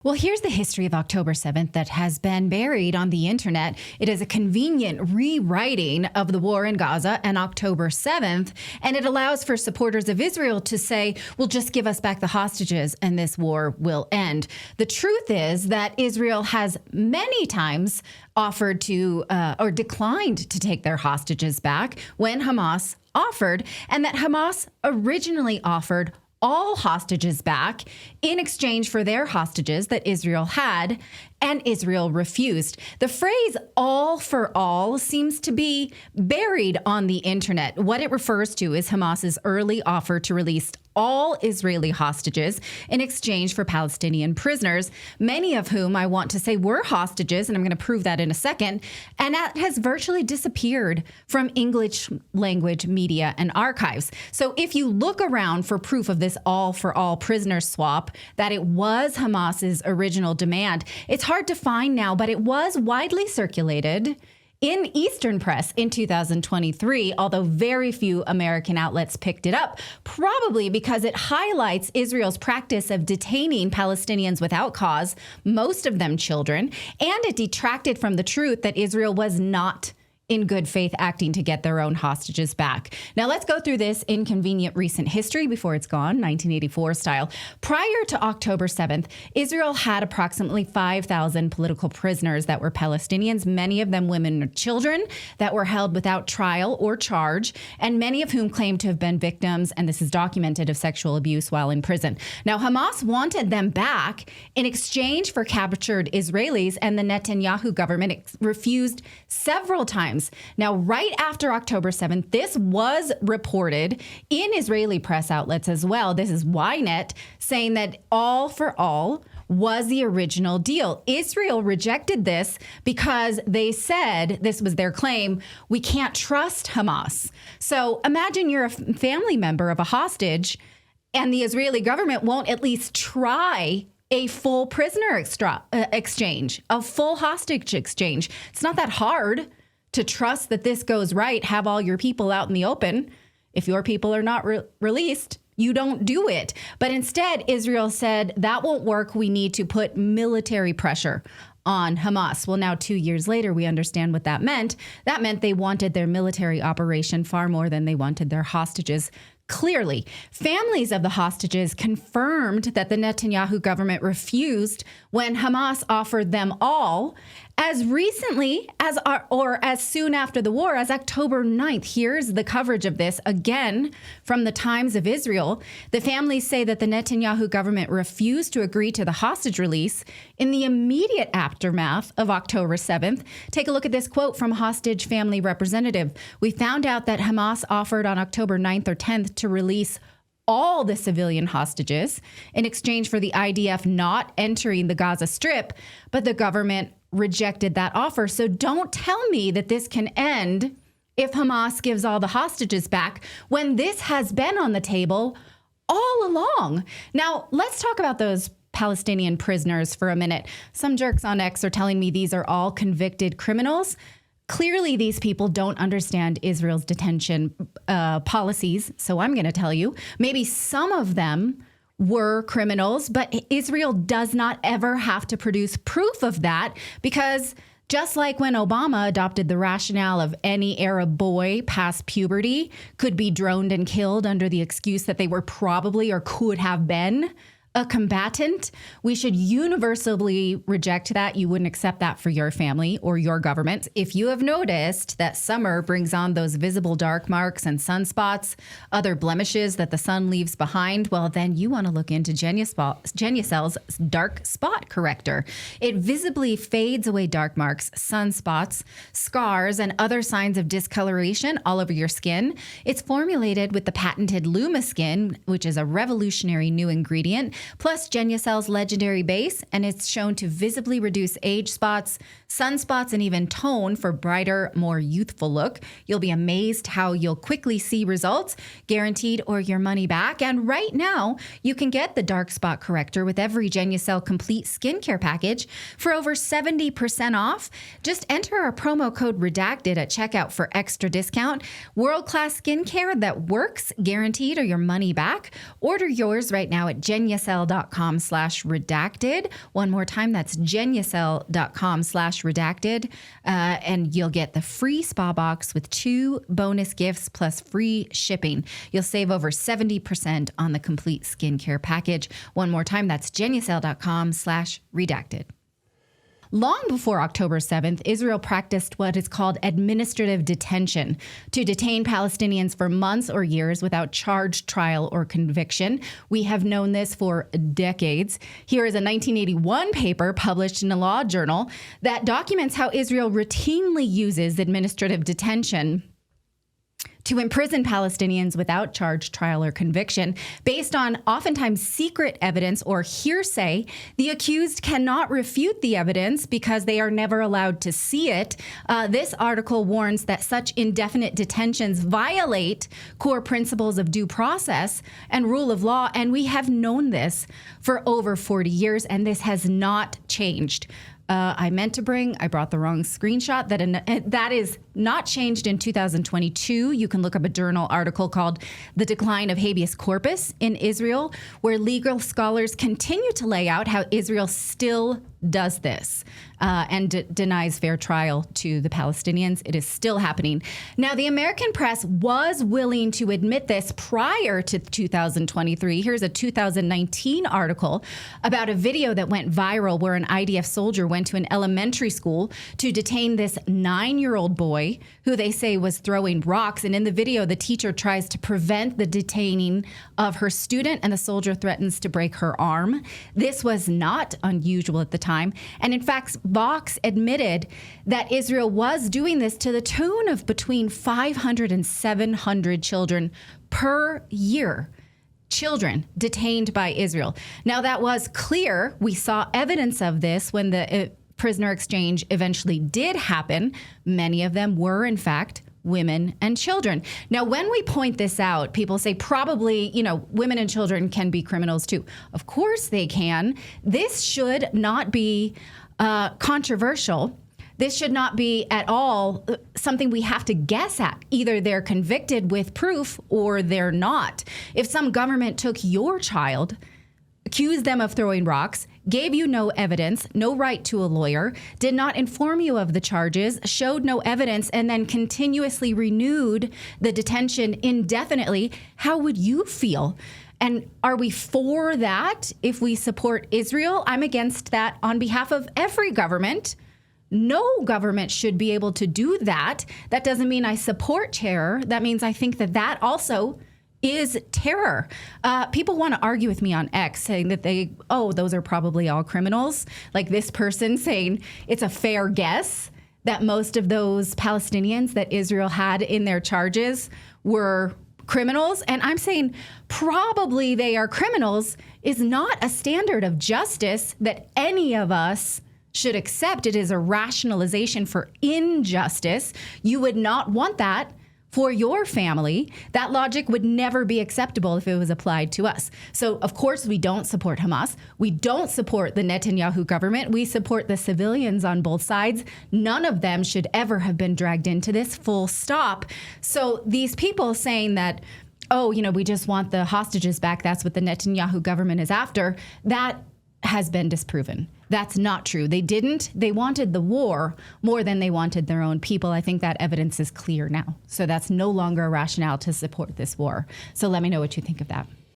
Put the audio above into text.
Well, here's the history of October 7th that has been buried on the internet. It is a convenient rewriting of the war in Gaza and October 7th, and it allows for supporters of Israel to say, well, just give us back the hostages and this war will end. The truth is that Israel has many times offered to or declined to take their hostages back when Hamas offered, and that Hamas originally offered all hostages back in exchange for their hostages that Israel had, and Israel refused. The phrase all for all seems to be buried on the internet. What it refers to is Hamas's early offer to release all Israeli hostages in exchange for Palestinian prisoners, many of whom I want to say were hostages, and I'm going to prove that in a second, and that has virtually disappeared from English language media and archives. So if you look around for proof of this all-for-all prisoner swap, that it was Hamas's original demand, it's hard to find now, but it was widely circulated in Eastern press in 2023, although very few American outlets picked it up, probably because it highlights Israel's practice of detaining Palestinians without cause, most of them children, and it detracted from the truth that Israel was not in good faith acting to get their own hostages back. Now let's go through this inconvenient recent history before it's gone, 1984 style. Prior to October 7th, Israel had approximately 5,000 political prisoners that were Palestinians, many of them women or children that were held without trial or charge, and many of whom claimed to have been victims, and this is documented, of sexual abuse while in prison. Now Hamas wanted them back in exchange for captured Israelis, and the Netanyahu government refused several times. Now, right after October 7th, this was reported in Israeli press outlets as well. This is Ynet saying that all for all was the original deal. Israel rejected this because they said, this was their claim, we can't trust Hamas. So imagine you're a family member of a hostage and the Israeli government won't at least try a full prisoner exchange, a full hostage exchange. It's not that hard to trust that this goes right, have all your people out in the open. If your people are not released, you don't do it. But instead, Israel said, that won't work. We need to put military pressure on Hamas. Well, now 2 years later, we understand what that meant. That meant they wanted their military operation far more than they wanted their hostages. Clearly, families of the hostages confirmed that the Netanyahu government refused when Hamas offered them all as recently as as soon after the war as October 9th. Here's the coverage of this again from the Times of Israel. The families say that the Netanyahu government refused to agree to the hostage release in the immediate aftermath of October 7th. Take a look at this quote from a hostage family representative. We found out that Hamas offered on October 9th or 10th to release all the civilian hostages in exchange for the IDF not entering the Gaza Strip, but the government rejected that offer. So don't tell me that this can end if Hamas gives all the hostages back when this has been on the table all along. Now, let's talk about those Palestinian prisoners for a minute. Some jerks on X are telling me these are all convicted criminals. Clearly, these people don't understand Israel's detention policies. So I'm going to tell you, maybe some of them were criminals, but Israel does not ever have to produce proof of that, because just like when Obama adopted the rationale of any Arab boy past puberty could be droned and killed under the excuse that they were probably or could have been a combatant, we should universally reject that. You wouldn't accept that for your family or your government. If you have noticed that summer brings on those visible dark marks and sunspots, other blemishes that the sun leaves behind, well, then you want to look into Genucel's dark spot corrector. It visibly fades away dark marks, sunspots, scars, and other signs of discoloration all over your skin. It's formulated with the patented LumaSkin, which is a revolutionary new ingredient, plus Genucel's legendary base, and it's shown to visibly reduce age spots, sunspots, and even tone for brighter, more youthful look. You'll be amazed how you'll quickly see results, guaranteed or your money back. And right now, you can get the dark spot corrector with every Genucel complete skincare package for over 70% off. Just enter our promo code Redacted at checkout for extra discount. World-class skincare that works, guaranteed or your money back. Order yours right now at Genucel genucel.com/redacted. One more time, that's genucel.com/redacted. And you'll get the free spa box with 2 bonus gifts plus free shipping. You'll save over 70% on the complete skincare package. One more time, that's genucel.com/redacted. Long before October 7th, Israel practiced what is called administrative detention to detain Palestinians for months or years without charge, trial, or conviction. We have known this for decades. Here is a 1981 paper published in a law journal that documents how Israel routinely uses administrative detention to imprison Palestinians without charge, trial, or conviction. Based on oftentimes secret evidence or hearsay, the accused cannot refute the evidence because they are never allowed to see it. This article warns that such indefinite detentions violate core principles of due process and rule of law, and we have known this for over 40 years, and this has not changed. I brought the wrong screenshot. That is not changed in 2022. You can look up a journal article called The Decline of Habeas Corpus in Israel, where legal scholars continue to lay out how Israel still does this and denies fair trial to the Palestinians. It is still happening. Now, the American press was willing to admit this prior to 2023. Here's a 2019 article about a video that went viral where an IDF soldier went to an elementary school to detain this 9-year-old boy who they say was throwing rocks. And in the video, the teacher tries to prevent the detaining of her student, and the soldier threatens to break her arm. This was not unusual at the time. And in fact, Vox admitted that Israel was doing this to the tune of between 500 and 700 children per year. Children detained by Israel. Now, that was clear. We saw evidence of this when the prisoner exchange eventually did happen. Many of them were, in fact, women and children. Now, when we point this out, people say probably, women and children can be criminals too. Of course they can. This should not be controversial. This should not be at all something we have to guess at. Either they're convicted with proof or they're not. If some government took your child, accused them of throwing rocks, gave you no evidence, no right to a lawyer, did not inform you of the charges, showed no evidence, and then continuously renewed the detention indefinitely, how would you feel? And are we for that if we support Israel? I'm against that on behalf of every government. No government should be able to do that. That doesn't mean I support terror. That means I think that also is terror. People want to argue with me on X, saying that those are probably all criminals. Like this person saying it's a fair guess that most of those Palestinians that Israel had in their charges were criminals. And I'm saying probably they are criminals is not a standard of justice that any of us should accept. It is a rationalization for injustice. You would not want that for your family. That logic would never be acceptable if it was applied to us. So, of course, we don't support Hamas. We don't support the Netanyahu government. We support the civilians on both sides. None of them should ever have been dragged into this, full stop. So these people saying that, we just want the hostages back, that's what the Netanyahu government is after, that has been disproven. That's not true. They didn't. They wanted the war more than they wanted their own people. I think that evidence is clear now. So that's no longer a rationale to support this war. So let me know what you think of that.